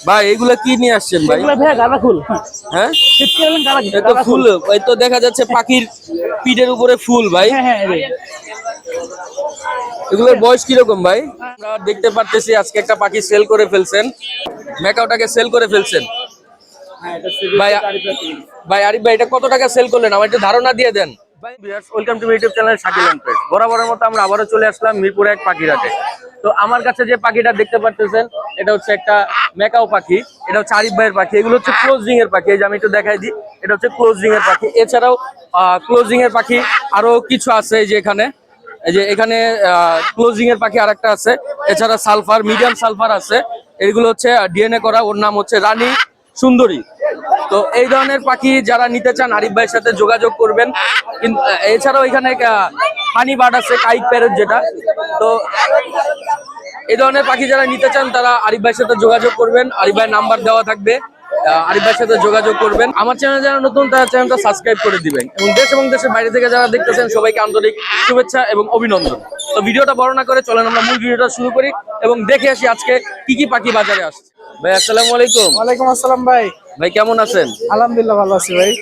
ভাই এগুলা কি নিয়ে আসছেন ভাই? এগুলো ভাই গাঁদা ফুল। হ্যাঁ শীতকালীন এটা ফুল, এই তো দেখা যাচ্ছে পাখির পিঠের উপরে ফুল ভাই। হ্যাঁ হ্যাঁ রে। এগুলোর বয়স কিরকম ভাই? আমরা দেখতে পারতেছি আজকে একটা পাখি সেল করে ফেলছেন, ম্যাকাওটাকে সেল করে ফেলছেন ভাই। ভাই আরিফ ভাই এটা কত টাকা সেল করলেন আমার একটু ধারণা দিয়ে দেন ভাই। Welcome to my YouTube channel Shakil and friends. বরাবরের মতো আমরা আবারও চলে আসলাম মিরপুরে এক পাখির হাটে। তো আমার কাছে যে পাখিটা দেখতে পারতেছেন এটা হচ্ছে একটা ম্যাকাও পাখি, এটা হচ্ছে আরিফ ভাইয়ের পাখি। এগুলো হচ্ছে ক্লোজিং এর পাখি, এই যে আমি একটু দেখাই দিই, এটা হচ্ছে ক্লোজিং এর পাখি। এছাড়াও ক্লোজিং এর পাখি আরো কিছু আছে, এই যে এখানে, এই যে এখানে ক্লোজিং এর পাখি আরেকটা আছে। এছাড়া সালফার, মিডিয়াম সালফার আছে। এগুলো হচ্ছে ডিএনএ করা, ওর নাম হচ্ছে রানী সুন্দরী। তো এই ধরনের পাখি যারা নিতে চান আরিফ ভাইয়ের সাথে যোগাযোগ করবেন। এছাড়াও এখানে হানি বার্ড আছে, কাইক প্যারট যেটা। তো এই ধরনের পাখি যারা নিতে চান তারা আরিফ ভাইয়ের সাথে যোগাযোগ করবেন, আরিফ ভাইয়ের নাম্বার দেওয়া থাকবে, আরিফ ভাইয়ের সাথে যোগাযোগ করবেন। আমার চ্যানেল যারা নতুন তারা চ্যানেলটা সাবস্ক্রাইব করে দিবেন, এবং দেশ এবং দেশের বাইরে থেকে যারা দেখতেছেন সবাইকে আন্তরিক শুভেচ্ছা এবং অভিনন্দন। তো ভিডিওটা বড় না করে চলেন আমরা মূল ভিডিওটা শুরু করি এবং দেখে আসি আজকে কি কি পাখি বাজারে আসছে। ভাই আসসালামু আলাইকুম। ওয়ালাইকুম আসসালাম ভাই। ভাই কেমন আছেন? আলহামদুলিল্লাহ ভালো আছি ভাই।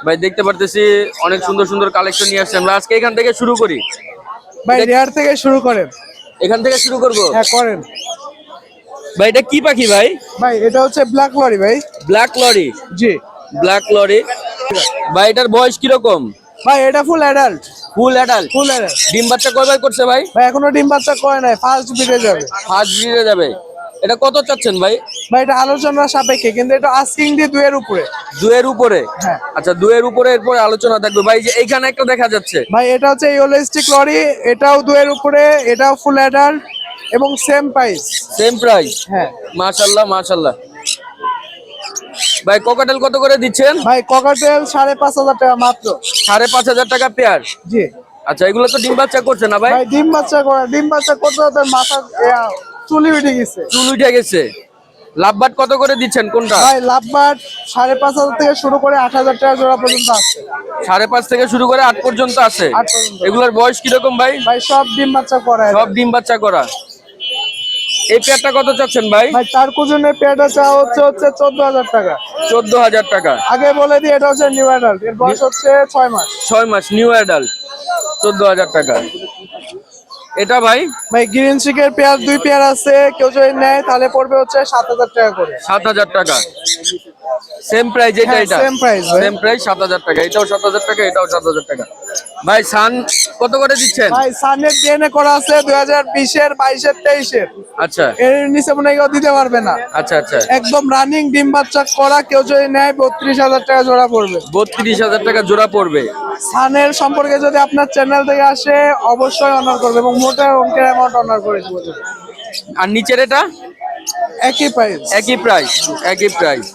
ভাই দেখতে পারতেছি অনেক সুন্দর সুন্দর কালেকশন নিয়ে আসছেন। আমরা আজকে এখান থেকে শুরু করি। ভাই রেয়ার থেকে শুরু করেন। এখান থেকে শুরু করব। হ্যাঁ করেন। ভাই এটা কি পাখি ভাই? ভাই এটা হচ্ছে ব্ল্যাক লরি ভাই। Black lorry. জি। Black lorry. ভাই এটার বয়স কিরকম? ভাই এটা full adult. Full adult. Full adult. ডিম বাচ্চা কয়বার করছে ভাই? ভাই এখনো ডিম বাচ্চা করে নাই, ফার্স্ট বিটে যাবে। ফার্স্ট ব্রিডে যাবে। এটা কত চাচ্ছেন ভাই? ভাই এটা আলোচনার সাপেক্ষে, কিন্তু এটা আস্কিং দিয়ে 2 এর উপরে। 2 এর উপরে? হ্যাঁ। আচ্ছা 2 এর উপরে, এরপরে আলোচনা থাকবে ভাই। যে এইখানে একটা দেখা যাচ্ছে ভাই এটা হচ্ছে ইয়োলিস্টিক লরি, এটাও 2 এর উপরে, এটাও ফুল অ্যাডাল্ট এবং সেম প্রাইস। Same price? হ্যাঁ। মাশাআল্লাহ মাশাআল্লাহ। ভাই কোকাটেল কত করে দিচ্ছেন? ভাই ককাটেল 5,500 টাকা মাত্র। 5,500 টাকা পেয়ার? জি। আচ্ছা এগুলো তো ডিম বাচ্চা করছে না ভাই? ভাই ডিম বাচ্চা করতে ওদের মাথা চুলি উঠে গেছে। চুল উঠে গেছে। লাভবাট কত করে দিচ্ছেন কোনটা? ভাই লাভবাট 5,500 থেকে শুরু করে 8,000 টাকা জোড়া পর্যন্ত আছে। 5.5 থেকে শুরু করে 8 পর্যন্ত আছে। 8 পর্যন্ত। এগুলোর বয়স কিরকম ভাই? ভাই সব ডিম বাচ্চা করা। সব ডিম বাচ্চা করা। এই পেয়ারটা কত চাচ্ছেন ভাই? ভাই তার কুজনের পেয়ারটা চাওয়া হচ্ছে 14,000 টাকা। 14,000 টাকা। আগে বলে দিই এটা হচ্ছে নিউ অ্যাডাল্ট, এর বয়স হচ্ছে 6 মাস। 6 মাস, নিউ অ্যাডাল্ট। 14,000 টাকা। এটা ভাই? ভাই গ্রিন চিকের পেয়ার 2 পেয়ার আছে, কেউ যদি নেয় তাহলে পড়বে হচ্ছে 7,000 টাকা করে। 7,000 টাকা। সেম প্রাইস এটা? হ্যাঁ, এটা সেম প্রাইস ভাই। সেম প্রাইস 7,000 টাকা। এটাও 7,000 টাকা, এটাও 7,000 টাকা। ভাই সান কত করে দিচ্ছেন? ভাই সানের ডিএনএ করা আছে 2020 এর, 22 এর, 23 এর। আচ্ছা এর নিচে মনে হয় কেউ দিতে পারবে না। আচ্ছা আচ্ছা। একদম রানিং ডিম বাচ্চা করা, কেউ যদি নেয় 32,000 টাকা জোড়া পড়বে। 32,000 টাকা জোড়া পড়বে। সানের সম্পর্কে যদি আপনার চ্যানেল থেকে আসে অবশ্যই অনার করবে, এবং মোটা অঙ্কের অ্যামাউন্ট অনার করে দেবো। আর নিচের এটা? একই প্রাইস। একই প্রাইস? একই প্রাইস।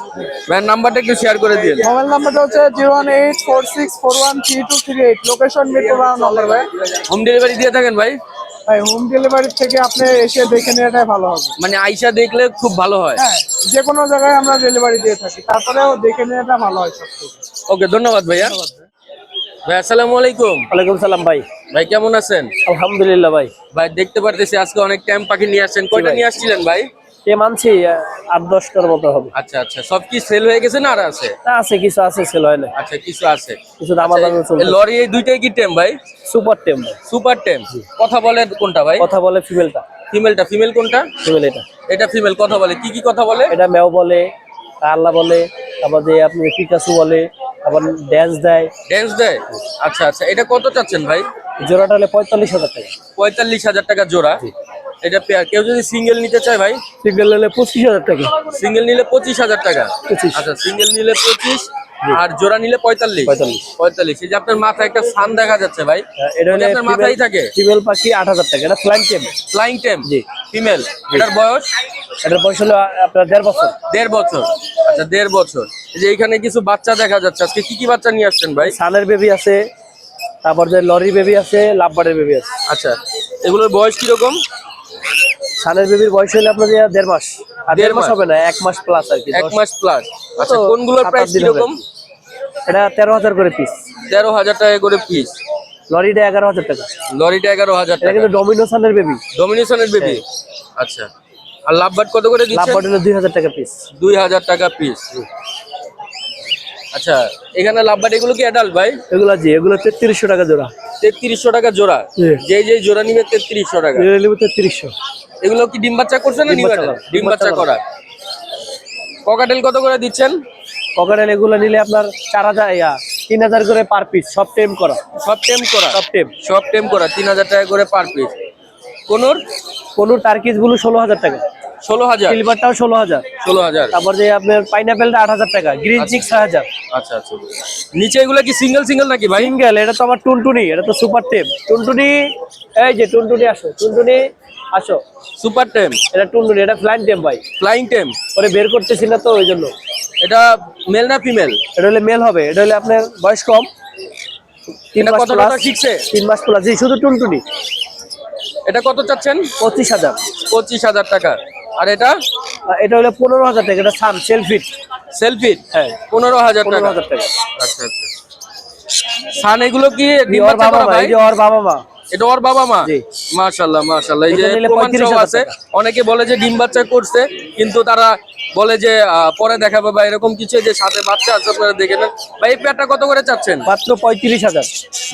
ভাই নাম্বারটা একটু শেয়ার করে দিন। মোবাইল নাম্বারটা হচ্ছে 01846413238। লোকেশন মিরপুর নম্বর ভাই। হোম ডেলিভারি দিয়ে থাকেন ভাই? ভাই হোম ডেলিভারি থেকে আপনি এসে দেখে নেওয়াটাই ভালো হবে। মানে আইসা দেখলে খুব ভালো হয়? হ্যাঁ, যে কোনো জায়গায় আমরা ডেলিভারি দিয়ে থাকি, তারপরেও দেখে নেওয়াটা ভালো হয় সবথেকে। ওকে ধন্যবাদ ভাইয়া। ভাই আসসালামু আলাইকুম। ওয়ালাইকুম সালাম ভাই। ভাই কেমন আছেন? আলহামদুলিল্লাহ ভাই। ভাই দেখতে পারতেছি আজকে অনেক টাইম পাখি নিয়ে আসছেন। কয়টা ভাই। নিয়ে আসছিলেন ভাই? এ মানছি 8-10টার মতো হবে। আচ্ছা আচ্ছা, সব কি সেল হয়ে গেছে না আর আছে? না, আছে কিছু, আছে সেল হয় না। আচ্ছা কিছু আছে। কিছু দামাদামি আচ্ছা, চলছে। এই লরি এই দুইটাই কি টেম ভাই? সুপার টেম ভাই। সুপার টেম। কথা বলে কোনটা ভাই? কথা বলে ফিমেলটা। ফিমেলটা? ফিমেল কোনটা? ফিমেল এটা। এটা ফিমেল। কথা বলে কি কি কথা বলে? এটা ম্যাও বলে, আল্লাহ বলে, তারপর যে আপনি পিকাসু বলে, আবার ড্যান্স দেয়। ড্যান্স দেয়? আচ্ছা আচ্ছা। এটা কত চাচ্ছেন ভাই? জোড়াটা হলে 45,000 টাকা। 45,000 টাকা জোড়া। এটা পেয়ার। কেউ যদি সিঙ্গেল নিতে চায় ভাই? সিঙ্গেল হলে 25,000 টাকা। সিঙ্গেল নিলে 25,000 টাকা। 25। আচ্ছা সিঙ্গেল নিলে 25 আর জোড়া নিলে 45। 45। এই যে আপনার মাথায় একটা সান দেখা যাচ্ছে ভাই, এটা হলে আপনার মাথায় থাকে? ফিমেল পাখি 8,000 টাকা। এটা ফ্লাইং টেম। Flying tame? জি। ফিমেল। এটার বয়স? এটার বয়স হলো আপনার 1.5 বছর। 1.5 বছর। আচ্ছা 1.5 বছর। এই যে এখানে কিছু বাচ্চা দেখা যাচ্ছে। আজকে কি কি বাচ্চা নিয়ে আসছেন ভাই? সানের বেবি আছে, তারপর যে লরি বেবি আছে, লাভবার্ডের বেবি আছে। আচ্ছা এগুলোর বয়স কিরকম? সানের বেবির বয়স হলে আপনার 1.5 মাস। আর 1.5 মাস মাস? হবে না, 1 মাস প্লাস আর কি। 1 মাস প্লাস। আচ্ছা তো কোনগুলোর 7-8 প্রাইস দিন হবে। কিরকম? এটা 13,000 করে পিস। 13,000 টাকা করে পিস। লরিটা 11,000 টাকা। লরিটা 11,000 এটা টাকা। কিন্তু ডমিনো সানের বেবি। ডমিনেশনের বেবি? আচ্ছা। আর লাভবার্ড কত করে দিচ্ছেন? লাভবার্ড হলো 2000 টাকা পিস। 2000 টাকা পিস। আচ্ছা, এখানে লাভবার্ড এগুলো কি অ্যাডাল্ট ভাই? এগুলো জি, এগুলো 3300 টাকা জোড়া। 3300 টাকা জোড়া। জি। যে জোড়া নিবে 3300 টাকা। এগুলো নিব 3300। এগুলো কি ডিম বাচ্চা করছে না নিউ অ্যাডাল্ট? ডিম বাচ্চা করা। ককাটেল কত করে দিচ্ছেন? ককাটেল এগুলো নিলে আপনার 3000 করে পার পিস, সব টেম করা। সব টেম করা? সব টেম করা 3000 টাকা করে পার পিস। কোন টার্কিস ব্লু 16000 টাকা। 16000? সিলভারটাও 16000। 16000। তারপর যে আপনার পাইনাপেলটা 8000 টাকা, গ্রিন চিক 6000। আচ্ছা আচ্ছা। নিচে এগুলো কি সিঙ্গেল নাকি ভাই? সিঙ্গেল। এটা তো আমার টুনটুনি, এটা তো সুপার টেম। টুনটুনি, এই যে টুনটুনি আসো, টুনটুনি আসো। সুপার টেম? এটা টুনটুনি, এটা ফ্লাইং টেম ভাই। Flying tame? পরে বের করতেছি না তো ওই জন্য। এটা মেল না ফিমেল? এটা হলে মেল হবে। এটা হলে আপনার বয়স কম, 3 এটা মাস কত প্লাস। টাকা শিখছে? 3 মাস প্লাস। জি, শুধু টুনটুনি। এটা কত চাচ্ছেন? 25000। 25000 টাকা। আর এটা? এটা হলো 15000 টাকা। এটা সান সেলফিট। সেলফিট? হ্যাঁ, 15000 টাকা। 15000 টাকা। আচ্ছা আচ্ছা। সান এগুলো কি ডিম ওর বাচ্চা বাবা করা মা, ভাই? এই যে ওর বাবা মা। এটা ওর বাবা মা? জি। মাশাআল্লাহ মাশাআল্লাহ। এই যে এটা নিলে প্রমাণ সহ 35,000 আছে। টাকা। অনেকে বলে যে ডিম বাচ্চা করছে, কিন্তু তারা বলে যে পরে দেখাবে বা এরকম কিছু, যে সাথে বাচ্চা আছে আপনারা দেখে নেন। ভাই এই পেয়ারটা কত করে চাচ্ছেন? মাত্র 35000।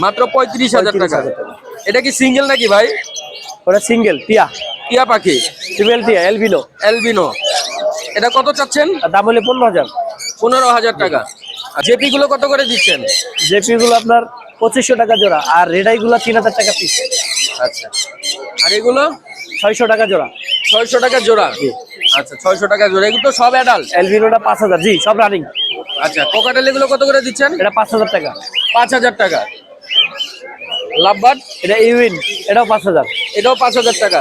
মাত্র 35000 টাকা। 35,000 টাকা। এটা কি সিঙ্গেল নাকি ভাই? ওটা সিঙ্গেল টিয়া, টিয়া পাখি? ফিমেল টিয়া, এলবিনো। অ্যালবিনো। এটা কত চাচ্ছেন? আর দাম হলে 15000। 15000 টাকা। আর জেপি গুলো কত করে দিচ্ছেন? জেপি গুলো আপনার 2500 টাকা জোড়া, আর রেডাই গুলো 3000 টাকা পিস। আচ্ছা। আর এগুলো? 600 টাকা জোড়া। 600 টাকা জোড়া? আচ্ছা, 600 টাকা জোড়া। এগুলো তো সব অ্যাডাল্ট? এলবিনোটা 5000। জি, সব রানিং। আচ্ছা, কোকাটেল এগুলো কত করে দিচ্ছেন? এটা 5000 টাকা। 5000 টাকা। লাভবার্ড? এটা ইউইন, এটাও 5000। এটাও 5000 টাকা।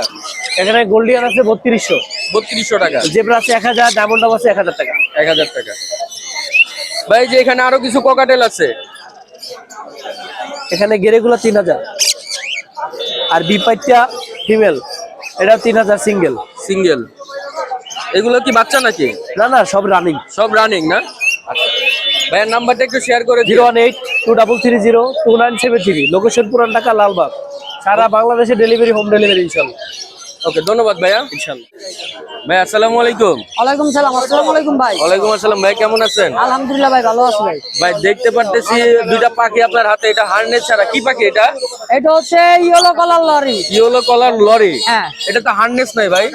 এখানে গোল্ডিয়ান আছে 3200। 3200 টাকা। জেব্রা আছে 1000, ডায়মন্ড আছে 1000 টাকা। 1000 টাকা। ভাই যে এখানে আরো কিছু কোকাটেল আছে। এখানে গেরেগুলো 3000। আর বিপাইটটা ফিমেল, এটাও 3000 সিঙ্গেল। সিঙ্গেল? এগুলো কি বাচ্চা নাকি? না না, সব রানিং। সব রানিং না? আচ্ছা। ভাইয়ের নাম্বারটা একটু শেয়ার করে দিন। 018-2330-2973। লোকেশন পুরান ঢাকা, লালবাগ। সারা বাংলাদেশে ডেলিভারি, হোম ডেলিভারি ইনশাল্লাহ। ওকে, ধন্যবাদ ভাইয়া। ইনশাল্লাহ। ভাই আসসালামু আলাইকুম। ওয়ালাইকুম সালাম। আসসালামু আলাইকুম ভাই। ওয়ালাইকুম আসসালাম। ভাই কেমন আছেন? আলহামদুলিল্লাহ ভাই, ভালো আছি ভাই। ভাই দেখতে পারতেছি দুইটা পাখি আপনার হাতে। এটা হার্নেস ছাড়া কি পাখি এটা? এটা হচ্ছে ইয়েলো কালার লরি। ইয়েলো কলার লরি? হ্যাঁ। এটা তো হার্নেস নাই ভাই।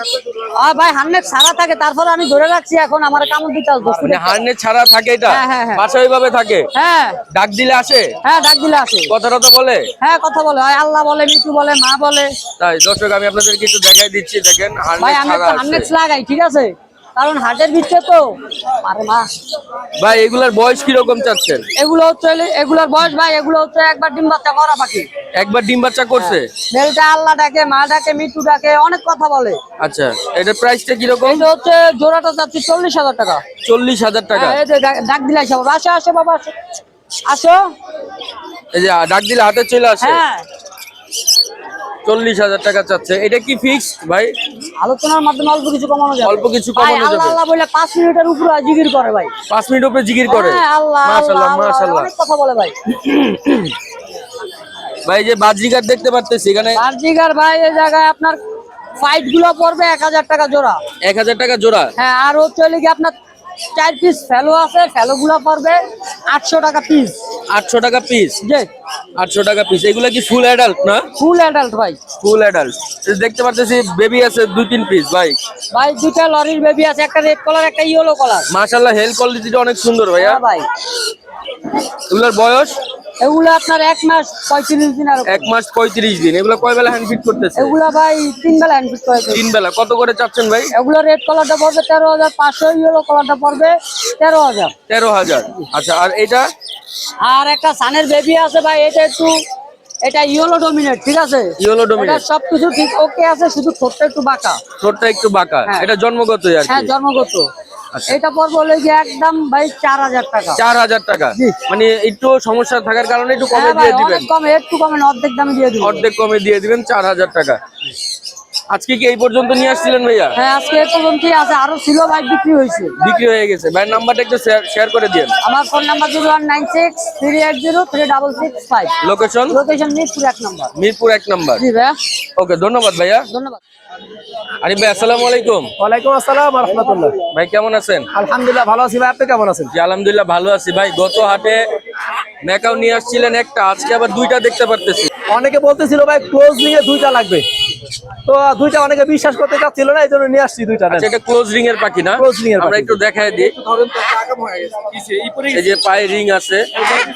আর ভাই হান্নেক সারা থাকে, তারপরে আমি ধরে রাখছি, এখন আমার কামড় দিতে আসবো। মানে হার্নেস ছাড়া থাকে এটা? হ্যাঁ, হ্যাঁ, হ্যাঁ। বাসা ওইভাবে থাকে? হ্যাঁ ডাক দিলে আসে? হ্যাঁ, ডাক দিলে আসে। কথাটা তো বলে? হ্যাঁ, কথা বলে। হয় আল্লাহ বলে, মিঠু বলে, মা বলে। তাই দর্শক আমি আপনাদেরকে একটু দেখাই দিচ্ছি। দেখেন ভাই হার্নেস আমি ছাড়া তো আছে। হান্নেক লাগাই, ঠিক আছে, কারণ হাটের ভিতরে তো আরে মা। ভাই এগুলার বয়স কি রকম চাচ্ছেন? এগুলোর বয়স ভাই, এগুলো হচ্ছে একবার ডিম বাচ্চা করা পাখি। একবার ডিম বাচ্চা করছে? মেলটা আল্লাহ ডাকে, মা ডাকে, মিঠু ডাকে, অনেক কথা বলে। আচ্ছা, এটার প্রাইসটা কি রকম? এটা হচ্ছে জোড়াটা চাচ্ছি 40000 টাকা। 40000 টাকা? হ্যাঁ, এই যে ডাক দিলে আসো বাবা, আসো আসো বাবা, আসো আসো। এই যে ডাক দিলে হাতে চলে আসে? হ্যাঁ, 40000 টাকা চাচ্ছে। এটা কি ফিক্স ভাই? আলোচনার মাধ্যমে অল্প কিছু কমানো যাবে। অল্প কিছু ভাই কমানো আল্লাহ যাবে? আল্লাহ বলে 5 মিনিটের উপরে জিগির করে ভাই। 5 মিনিট উপরে জিগির করে? হ্যাঁ, আল্লাহ মাশাআল্লাহ আল্লাহ, মাশাআল্লাহ। অনেক কথা বলে ভাই। ভাই যে বাজিগার দেখতে পারতেছি এখানে। বার্জিগার ভাই এই জায়গায় আপনার ফাইট গুলো পড়বে 1000 টাকা জোড়া। 1000 টাকা জোড়া? হ্যাঁ, আর হচ্ছে কি আপনার 4 পিস ফেলো আছে, ফেলো গুলো পড়বে 800 টাকা পিস। 800 টাকা পিস? জি, 800 টাকা পিস। এগুলা কি ফুল অ্যাডাল্ট না? ফুল অ্যাডাল্ট ভাই। Full adult. দেখতে পারতেছি বেবি আছে 2-3 পিস। ভাই ভাই দুটা লরির বেবি আছে, একটা রেড কালার, একটা ইয়েলো কালার। মাশাআল্লাহ, হেলথ কোয়ালিটিটা অনেক সুন্দর ভাইয়া। হ্যাঁ ভাই, এগুলার বয়স? এগুলো আপনার 1 মাস 35 দিন। আর 1 মাস 35 দিন। এগুলা কয় বেলা হ্যান্ড ফিট করতেছে? এগুলা ভাই 3 বেলা হ্যান্ড করে দেয়। 3 বেলা। কত করে চাচ্ছেন ভাই? এগুলো রেড কালারটা পড়বে 13500, ইয়েলো কালারটা পড়বে 13000। 13000। আচ্ছা, আর এটা? আর একটা সানের বেবি আছে ভাই, এটা ইয়েলো ডমিনেট, ঠিক আছে? Yellow dominate. এটা সবকিছু ঠিক ওকে আছে, শুধু ঠোঁটটা একটু বাঁকা। ঠোঁটটা একটু বাঁকা? হ্যাঁ। এটা জন্মগতই আর হ্যাঁ, কি? জন্মগত। আচ্ছা। এটা পড়বে হলো গিয়ে একদম ভাই 4000 টাকা। 4000 টাকা? জি। মানে একটু সমস্যা থাকার কারণে একটু কমে হ্যাঁ ভাই, দিয়ে দিবেন? অনেক কমে, একটু কমে, অর্ধেক দামে দিয়ে দিব। অর্ধেক কমে দিয়ে দিবেন, 4000 টাকা। আজকে কি এই পর্যন্ত নিয়ে আসছিলেন ভাইয়া? হ্যাঁ আজকে এই পর্যন্তই আছে, আরো ছিল ভাই, বিক্রি হয়েছে। বিক্রি হয়ে গেছে। ভাইয়ের নাম্বারটা একটু শেয়ার করে দিন। আমার phone number 019638036665। Location? Location Mirpur 1 নম্বর। মিরপুর 1 নম্বর। জি ভাইয়া, ওকে, ধন্যবাদ ভাইয়া। ধন্যবাদ। আরিফ ভাই আসসালামু আলাইকুম। ওয়ালাইকুম আসসালাম ওয়া রাহমাতুল্লাহ। ভাই কেমন আছেন? আলহামদুলিল্লাহ ভালো আছি ভাই, আপনি কেমন আছেন? জি আলহামদুলিল্লাহ ভালো আছি ভাই। গত হাটে মেকাও নিয়ে আসছিলেন একটা, আজকে আবার দুইটা দেখতে পারতেছি। অনেকে বলতেছিল ভাই ক্লোজ নিয়ে দুইটা লাগবে, তো দুইটা অনেকে বিশ্বাস করতে চাচ্ছিল না, এই জন্য নিয়ে আসছি দুইটা। আচ্ছা, এটা ক্লোজ রিং এর পাখি না? Close ring এর আমরা পাখি। একটু দেখায় দিই। এই যে পায়ে রিং আছে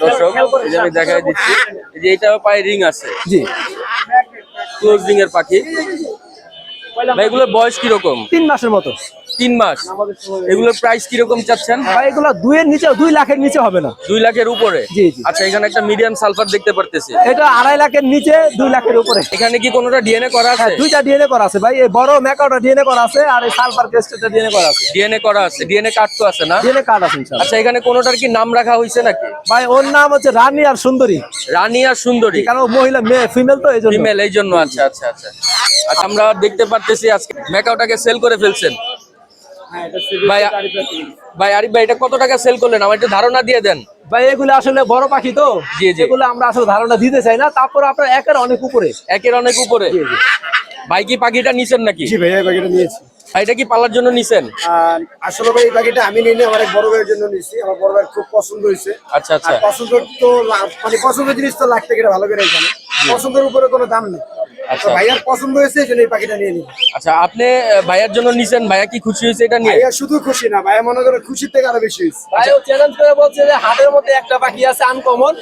দর্শক, এই যে আমি দেখায় দিচ্ছি। এই যে এটাও পায়ে রিং আছে, জি ক্লোজ রিং এর পাখি। ভাই এগুলোর বয়স কিরকম? 3 মাসের মতো। 3 মাস। এগুলোর প্রাইস কিরকম চাচ্ছেন? ভাই এগুলো 2 এর নিচে, 2 লাখের নিচে হবে না। 2 লাখের উপরে? জি, জি। আচ্ছা, এখানে একটা মিডিয়াম সালফার দেখতে পারতেছি। এটা 2.5 লাখের নিচে, 2 লাখের উপরে। এখানে কি কোনোটা ডিএনএ করা আছে? হ্যাঁ, দুইটা ডিএনএ করা আছে ভাই, এই বড় ম্যাকাওটা ডিএনএ করা আছে, আর এই সালফার ক্রেস্টটা ডিএনএ করা আছে। ডিএনএ করা আছে, ডিএনএ কার্ড তো আছে না? ডিএনএ কার্ড আছে ইনশাআল্লাহ। আচ্ছা, এখানে কোনোটার কি নাম রাখা হয়েছে নাকি? ভাই ওর নাম হচ্ছে রানী আর সুন্দরী, রানী আর সুন্দরী? কারণ ও মহিলা, মেয়ে ফিমেল, তো এই জন্য। ফিমেল, এই জন্য। আচ্ছা আচ্ছা আচ্ছা। আচ্ছা, আমরা দেখতে পারতেছি আজকে মেকাওটাকে সেল করে ফেলছেন। ভাই ভাই আরিফ ভাই, এটা কত টাকা সেল করলেন? আমার একটু ধারণা দিয়ে দেন। ভাই এগুলো আসলে বড় পাখি তো, জি, জি। এগুলো আমরা আসলে ধারণা দিতে চাই না, তারপর আপনার একের অনেক উপরে। একের অনেক উপরে? ভাই কি পাখিটা নিছেন নাকি? জি ভাই, এই পাখিটা নিয়েছি। এটা কি পালার জন্য নিছেন? আসলে ভাই এই পাখিটা আমি নিয়ে আমার এক বড় ভাইয়ের জন্য নিয়েছি। আমার বড় ভাইয়ের খুব পছন্দ হয়েছে। আচ্ছা আচ্ছা। আর পছন্দ তো মানে পছন্দের জিনিস তো লাখ টাকা ভালো করে এখানে, পছন্দের উপরে কোনো দাম নেই। আচ্ছা। তো ভাইয়ার পছন্দ হয়েছে এই জন্য এই পাখিটা নিয়ে নিই। আচ্ছা, আপনি ভাইয়ার জন্য নিছেন, ভাইয়া কি খুশি হয়েছে এটা নিয়ে? ভাইয়া শুধু খুশি না, ভাইয়া মনে করে খুশির থেকে আরো বেশি হয়েছে। ভাই ও চ্যালেঞ্জ করে বলছে যে হাটের মধ্যে একটা পাখি আছে আনকমন,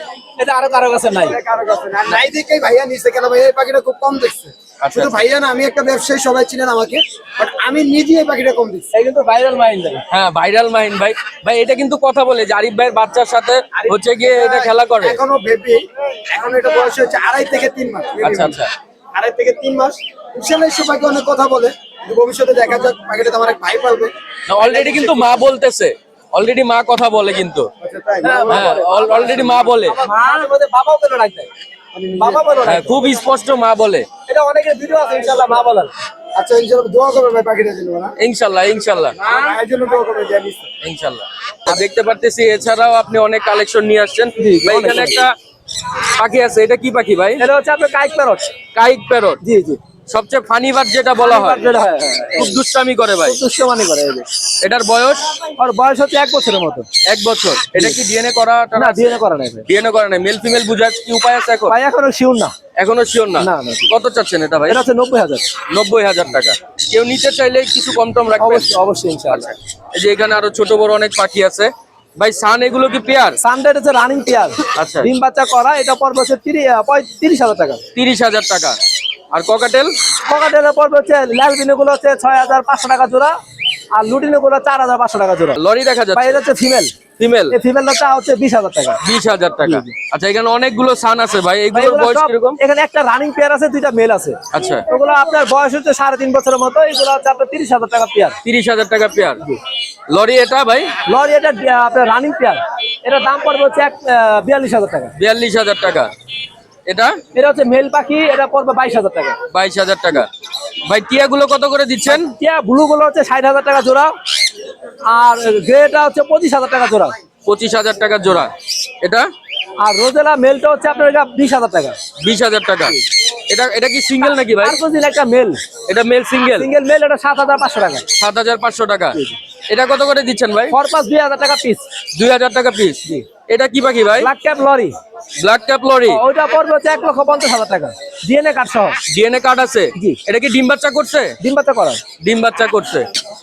এটা আরো কারো কাছে নাই। এটা কারো কাছে না। আর নাই দেখেই ভাইয়া নিছে, কেন ভাইয়া এই পাখিটা খুব কম দেখছে। আচ্ছা, শুধু আচ্ছা। ভাইয়া না, আমি একটা ব্যবসায়ী, সবাই চিনেন আমাকে, বাট আমি নিজে এই পাখিটা কম দেখছি। এই কিন্তু ভাইরাল মাইন্ড ভাই। হ্যাঁ, ভাইরাল মাইন্ড ভাই। ভাই এটা কিন্তু কথা বলে যে আরিফ ভাইয়ের বাচ্চার সাথে হচ্ছে গিয়ে এটা খেলা করে। এখনো বেবি, এখন এটা বয়স হচ্ছে 2.5 থেকে 3 মাস। আচ্ছা আচ্ছা। 2.5 থেকে 3 মাস। ইনশাআল্লাহ এই পাখি অনেক কথা বলে, কিন্তু ভবিষ্যতে দেখা যাক। পাখিটা তো আমার এক ভাই পালবে। অলরেডি কিন্তু মা বলতেছে, অলরেডি মা কথা বলে কিন্তু। আচ্ছা, তাই হ্যাঁ, অলরেডি মা বলে। মাঝে মধ্যে বাবাও কেন ডাকতে, বাবা বলো না। হ্যাঁ, খুব স্পষ্ট মা বলে। এটা অনেকের ভিডিও আছে ইনশাআল্লাহ মা বলেন। আচ্ছা, ইনশাআল্লাহ দোয়া করবেন ভাই পাখিটার জন্য না? ইনশাল্লাহ ইনশাল্লাহ ভাইয়ের জন্য দোয়া করবেন যে আমি ইনশাল্লাহ। দেখতে পারতেছি এছাড়াও আপনি অনেক কালেকশন নিয়ে আসছেন। ভাই এখানে একটা পাখি আছে, এটা কি পাখি ভাই? এটা হচ্ছে আপনার কাইক প্যারট। কাইক প্যারট? জি জি, সবচেয়ে ফানি বার্ড যেটা বলা হয়, যেটা হয়, হ্যাঁ, খুব দুষ্টামি করে ভাই। দুষ্টমানি করে। এই যে এটার বয়স? ওর বয়স হচ্ছে 1 বছরের মতো। 1 বছর। এটা কি ডিএনএ করা? না, ডিএনএ করা নাই ভাই। ডিএনএ করা নাই। মেল ফিমেল বুঝার কি উপায় আছে এখন? ভাই এখনো শিওর না। এখনো শিওর না? না, না। কত চাচ্ছেন এটা ভাই? এটা হচ্ছে 90,000। 90,000 টাকা। কেউ নিতে চাইলে কিছু কম টম রাখবেন? অবশ্যই অবশ্যই ইনশাআল্লাহ। এই যে এখানে আরো ছোট বড় অনেক পাখি আছে ভাই। সান এগুলো কি পেয়ার? সানডেট হচ্ছে রানিং পেয়ার। আচ্ছা। ডিম বাচ্চা করা, এটা পড়বে হচ্ছে 30,000 টাকা। 30,000 টাকা। আর ককাটেল? ককাটেলের পড়বে হচ্ছে, ল্যালবিনো গুলো হচ্ছে 6,500 টাকা জোড়া, আর লুটিনো গুলো 4,500 টাকা জোড়া। লরি দেখা ভাই যাচ্ছে? এটা হচ্ছে ফিমেল। ফিমেল? এই ফিমেলটা হচ্ছে 20,000 টাকা। 20,000 টাকা। আচ্ছা, এখানে অনেকগুলো সান আছে ভাই, ভাই এগুলোর এগুলো বয়স সব- কিরকম? এখানে একটা রানিং পেয়ার আছে, 2টা মেল আছে। আচ্ছা, ওগুলো আপনার বয়স হচ্ছে 3.5 বছরের মতো, এগুলো হচ্ছে আপনার 30,000 টাকা পেয়ার। 30,000 টাকা পেয়ার। লরি এটা ভাই? লরি এটা আপনার রানিং পেয়ার, এটার দাম পড়বে হচ্ছে 42,000 টাকা। 42,000 টাকা। এটা? এটা হচ্ছে মেল পাখি, এটা পড়বে 22,000 টাকা। 22,000 টাকা। ভাই টিয়া গুলো কত করে দিচ্ছেন? টিয়া ব্লু গুলো হচ্ছে 60,000 টাকা জোড়া, আর গ্রেটা হচ্ছে 25,000 টাকা জোড়া। 25,000 টাকা জোড়া। এটা? আর রোজেলা মেলটা হচ্ছে আপনার 20,000 টাকা। 20,000 টাকা। এটা এটা কি সিঙ্গেল নাকি ভাই? আর্কোজিন একটা মেল, এটা মেল সিঙ্গেল? সিঙ্গেল মেল, এটা 7,500 টাকা। 7,500 টাকা। এটা কত করে দিচ্ছেন ভাই? ফরপাস 2,000 টাকা পিস। 2,000 টাকা পিস। এটা কি পাখি ভাই? Black cap lory, black cap lory? ওইটা পড়বে হচ্ছে 1,50,000 টাকা, ডিএনএ কার্ড সহ। ডিএনএ কার্ড আছে? জি। এটা কি ডিম বাচ্চা করছে? ডিম বাচ্চা করা। ডিম বাচ্চা করছে।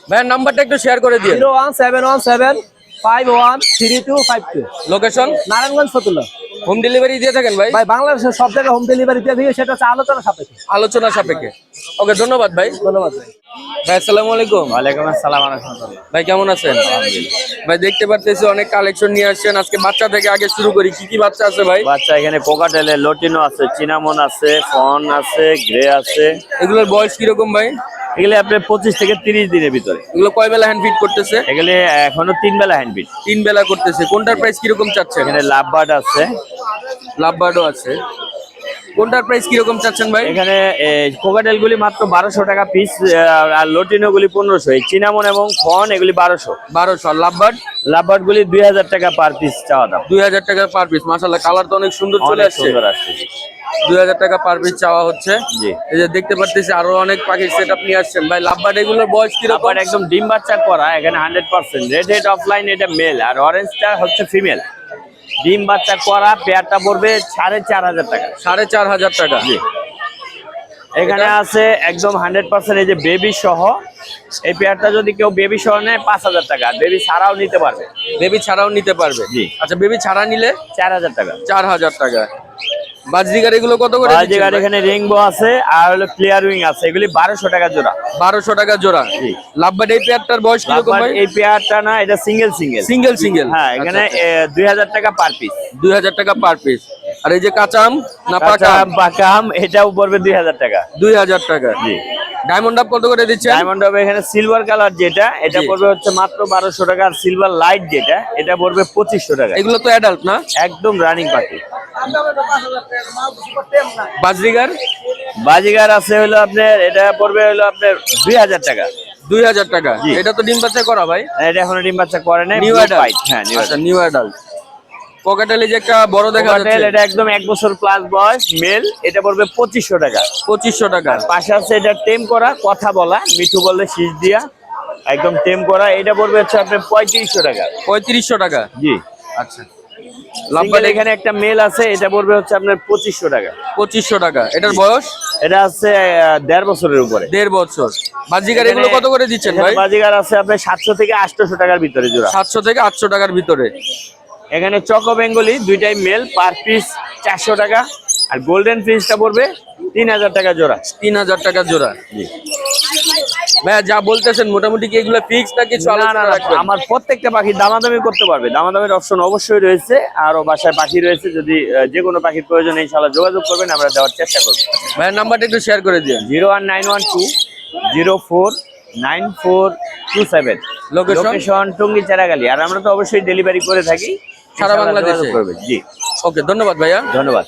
ভাইয়ের নাম্বারটা একটু শেয়ার করে দিন। 01717513252। Location? Narayanganj Fatullah. Home delivery দিয়ে থাকেন ভাই? ভাই বাংলাদেশের সব জায়গায় হোম ডেলিভারি দিয়ে দিকে, সেটা হচ্ছে আলোচনা সাপেক্ষে। আলোচনা সাপেক্ষে। ওকে, ধন্যবাদ ভাই। ধন্যবাদ ভাই। ভাই আসসালামু আলাইকুম। ওয়ালাইকুম আসসালাম ওয়া রাহমাতুল্লাহ। ভাই কেমন আছেন? ভাই দেখতে পারতেছি অনেক কালেকশন নিয়ে আসছেন আজকে। বাচ্চা থেকে আগে শুরু করি, কি কি বাচ্চা আছে ভাই? বাচ্চা এখানে কোকাটেলে লটিনো আছে, চিনামন আছে, ফন আছে, গ্রে আছে। এগুলোর বয়স কিরকম ভাই? এগুলি আপনার 25 থেকে 30 দিনের ভিতরে। এগুলো কয় বেলা হ্যান্ড ফিট করতেছে? এগুলি এখনো 3 বেলা হ্যান্ডবিট। 3 বেলা করতেছে। কোনটার প্রাইস কিরকম চাচ্ছেন? এখানে লাভ বার্ড আছে। লাভবার্ডও আছে। কোনটার প্রাইস কিরকম চাচ্ছেন ভাই? এখানে কোকাটেল গুলি মাত্র 1200 টাকা পিস, আর লটিনো গুলি 1500, এই চিনামন এবং ফন এগুলি 1200। 1200। লাভবার্ড? লাভবার্ড গুলি 2000 টাকা পার পিস চাওয়া দাম। 2000 টাকা পার পিস। মাশাআল্লাহ, কালার তো অনেক সুন্দর চলে অনেক আসছে। সুন্দর আসছে। 2000 টাকা পার পিস চাওয়া হচ্ছে। জি। এই যে দেখতে পাচ্ছি আরো অনেক পাখির সেটআপ নিয়ে আসছেন ভাই। লাভবার্ড এগুলোর বয়স কিরকম? লাভবার্ড একদম ডিম বাচ্চা করা, এখানে 100%। রেড হেড অফলাইন এটা মেল, আর অরেঞ্জটা হচ্ছে ফিমেল। ডিম বাচ্চা করা, পেয়ারটা পড়বে 4500 টাকা। 4500 টাকা। জি। এখানে আছে একদম 100% এই যে বেবি সহ, এই পেয়ারটা যদি কেউ বেবি সহ নেয় 5000 টাকা, বেবি ছাড়াও নিতে পারবে। বেবি ছাড়াও নিতে পারবে? জি। আচ্ছা, বেবি ছাড়া নিলে 4000 টাকা। 4000 টাকা। বাজরিগার এগুলো কত করে দিচ্ছেন বাজিগার ভাই? এখানে রেইনবো আছে, আর হলো ক্লিয়ার উইং আছে, এগুলি 1200 টাকা জোড়া। 1200 টাকা জোড়া। জি। লাভবার্ড এই পেয়ারটার বয়স কিরকম লাভবার্ড ভাই? এই পেয়ারটা না, এটা সিঙ্গেল সিঙ্গেল। সিঙ্গেল। হ্যাঁ, এখানে 2000 টাকা পার পিস। 2000 টাকা পার পিস। আর এই যে কাঁচাম না পাকা? পাকাম এটাও পড়বে 2000 টাকা। 2000 টাকা। জি। ডায়মন্ড আপ কত করে দিচ্ছেন? ডায়মন্ড হবে এখানে সিলভার কালার যেটা, এটা জি। পড়বে হচ্ছে মাত্র 1200 টাকা, আর সিলভার লাইট যেটা, এটা পড়বে 2500 টাকা। এগুলো তো অ্যাডাল্ট না? একদম রানিং পাখি। বাজরিগার? বাজিগার আছে হলো আপনার, এটা পড়বে হলো আপনার 2000 টাকা। 2000 টাকা। জি। এটা তো ডিম বাচ্চা করা ভাই? এটা এখনো ডিম বাচ্চা করে নাই, নিউ blue অ্যাডাল্ট? white, হ্যাঁ নিউ আচ্ছা, নিউ অ্যাডাল্ট। পকেটেলে যে একটা বড় দেখা অ্যাডাল্ট। যাচ্ছে, এটা একদম 1 বছর প্লাস বয়স, মেল, এটা পড়বে 2500 টাকা। 2500 টাকা। পাশে আছে এটা টেম করা, কথা বলা, মিঠু বললে শীষ দিয়া, একদম টেম করা, এটা পড়বে হচ্ছে আপনার 3500 টাকা। 3500 টাকা। জি। আচ্ছা। লাভবার্ড লাভবার্ড এখানে একটা মেল আছে, এটা পড়বে হচ্ছে আপনার 2500 টাকা। 2500 টাকা। এটার বয়স এটা আছে 1.5 বছরের উপরে। 1.5 বছর। বাজিগার এগুলো কত করে দিচ্ছেন ভাই? বাজিগার আছে আপনার 700 থেকে 800 টাকার ভিতরে জোড়া। 700 থেকে 800 টাকার ভিতরে। এখানে চকো বেঙ্গলি দুইটাই মেল, পার পিস 400 টাকা, আর গোল্ডেন ফিসটা পড়বে 3000 টাকা জোড়া। 3000 টাকা জোড়া। জি। ভাইয়া যা বলতেছেন মোটামুটি কি এগুলো ফিক্স না কিছু না আলোচনা না, রাখবেন? আমার প্রত্যেকটা পাখি দামাদামি করতে পারবে, দামাদামির অপশন অবশ্যই রয়েছে। আরো বাসায় পাখি রয়েছে, যদি যে কোনো পাখির প্রয়োজন ইনশাআল্লাহ যোগাযোগ করবেন, আমরা দেওয়ার চেষ্টা করবো। ভাইয়ের নাম্বারটা একটু শেয়ার করে দিন। 01912 049427। লোকেশন? লোকেশন টঙ্গী চারাগালি। আর আমরা তো অবশ্যই ডেলিভারি করে থাকি সারা বাংলাদেশে? যোগাযোগ করবেন। জি। ওকে, ধন্যবাদ ভাইয়া। ধন্যবাদ।